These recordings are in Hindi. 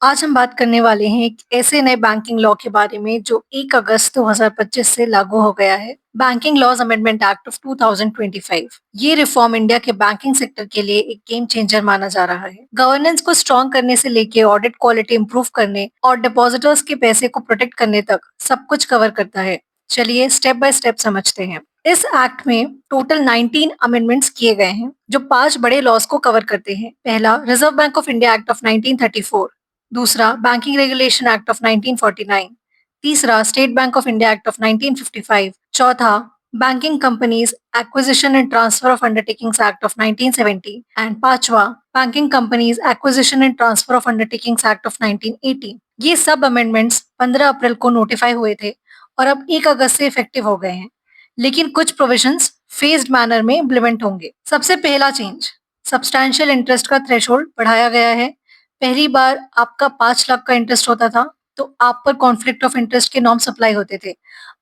आज हम बात करने वाले हैं एक ऐसे नए बैंकिंग लॉ के बारे में जो 1 अगस्त 2025 से लागू हो गया है। Banking laws amendment act of 2025। ये रिफॉर्म इंडिया के बैंकिंग सेक्टर के लिए एक गेम चेंजर माना जा रहा है। गवर्नेंस को स्ट्रॉन्ग करने से लेके ऑडिट क्वालिटी इंप्रूव करने और डिपॉजिटर्स के पैसे को प्रोटेक्ट करने तक सब कुछ कवर करता है। चलिए स्टेप बाय स्टेप समझते हैं। इस एक्ट में टोटल 19 अमेंडमेंट्स किए गए हैं जो 5 बड़े लॉज को कवर करते हैं। पहला, Reserve Bank of India Act of 1934। दूसरा, बैंकिंग रेगुलेशन एक्ट ऑफ 1949। तीसरा, State Bank of India Act of 1955। चौथा, Banking Companies Acquisition and Transfer of Undertakings Act of 1970 and पांचवा, Banking Companies Acquisition and Transfer of Undertakings Act of 1980। ये सब अमेंडमेंट्स 15 अप्रैल को नोटिफाई हुए थे और अब 1 अगस्त से इफेक्टिव हो गए हैं, लेकिन कुछ प्रोविजंस फेज्ड मैनर में इम्प्लीमेंट होंगे। सबसे पहला चेंज, सब्सटैंशियल इंटरेस्ट का थ्रेशोल्ड बढ़ाया गया है। पहली बार आपका 5 लाख का इंटरेस्ट होता था, तो आप पर कॉन्फ्लिक्ट ऑफ इंटरेस्ट के नॉर्म्स अप्लाई होते थे।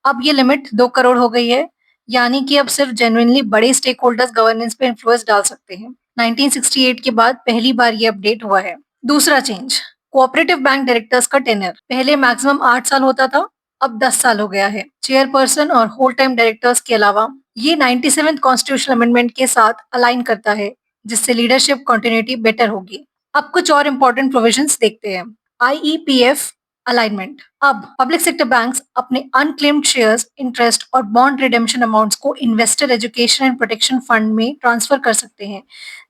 अब ये लिमिट 2 करोड़ हो गई है, यानी कि अब सिर्फ जेन्युइनली बड़े स्टेक होल्डर्स गवर्नेंस पे इन्फ्लुएंस डाल सकते हैं। 1968 के बाद पहली बार ये अपडेट हुआ है। दूसरा चेंज, कोऑपरेटिव बैंक डायरेक्टर्स का टेन्योर पहले मैक्सिमम 8 साल होता था, अब 10 साल हो गया है। चेयरपर्सन और होल टाइम डायरेक्टर्स के अलावा ये 97th कॉन्स्टिट्यूशनल अमेंडमेंट के साथ अलाइन करता है, जिससे लीडरशिप कंटिन्यूटी बेटर होगी। अब कुछ और इम्पोर्टेंट प्रोविजंस देखते हैं। आईईपीएफ अलाइनमेंट, अब पब्लिक सेक्टर बैंक्स अपने अनक्लेम्ड शेयर्स, इंटरेस्ट और बॉन्ड रिडेम्पशन अमाउंट्स को investor education and protection fund में ट्रांसफर कर सकते हैं,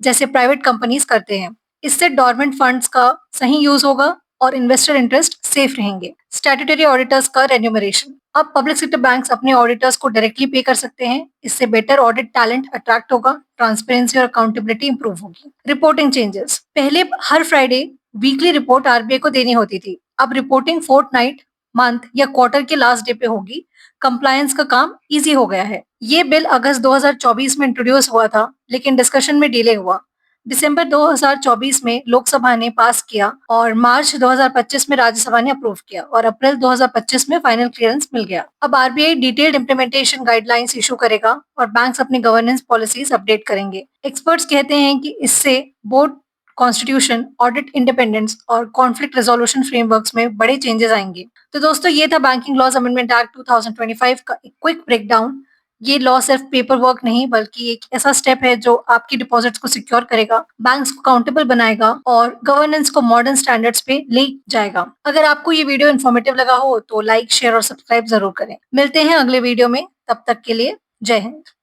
जैसे प्राइवेट कंपनीज करते हैं। इससे डॉर्मेंट फंड्स का सही यूज होगा और इन्वेस्टर इंटरेस्ट सेफ रहेंगे। स्टैट्यूटरी ऑडिटर्स का रेन्यूमरेशन, अब पब्लिक सेक्टर बैंक्स अपने ऑडिटर्स को डायरेक्टली पे कर सकते हैं। इससे बेटर ऑडिट टैलेंट अट्रैक्ट होगा, ट्रांसपेरेंसी और अकाउंटेबिलिटी इंप्रूव होगी। रिपोर्टिंग चेंजेस, पहले हर फ्राइडे वीकली रिपोर्ट आरबीआई को देनी होती थी, अब रिपोर्टिंग फोर्टनाइट, मंथ या क्वार्टर के लास्ट डे पे होगी। कंप्लायंस का काम इजी हो गया है। ये बिल अगस्त 2024 में इंट्रोड्यूस हुआ था, लेकिन डिस्कशन में डिले हुआ। दिसंबर 2024 में लोकसभा ने पास किया और मार्च 2025 में राज्यसभा ने अप्रूव किया और अप्रैल 2025 में फाइनल क्लियरेंस मिल गया। अब RBI detailed implementation guidelines issue करेगा और बैंक्स अपनी गवर्नेंस पॉलिसीज अपडेट करेंगे। एक्सपर्ट्स कहते हैं कि इससे बोर्ड कॉन्स्टिट्यूशन, ऑडिट इंडिपेंडेंस और कॉन्फ्लिक्ट रेजोल्यूशन फ्रेमवर्क्स में बड़े चेंजेस आएंगे। तो दोस्तों, ये था बैंकिंग लॉज अमेंडमेंट एक्ट 2025 का एक क्विक ब्रेकडाउन। ये लॉ सिर्फ पेपर वर्क नहीं, बल्कि एक ऐसा स्टेप है जो आपकी डिपॉजिट्स को सिक्योर करेगा, बैंक्स को अकाउंटेबल बनाएगा और गवर्नेंस को मॉडर्न स्टैंडर्ड्स पे ले जाएगा। अगर आपको ये वीडियो इन्फॉर्मेटिव लगा हो तो लाइक, शेयर और सब्सक्राइब जरूर करें। मिलते हैं अगले वीडियो में, तब तक के लिए जय हिंद।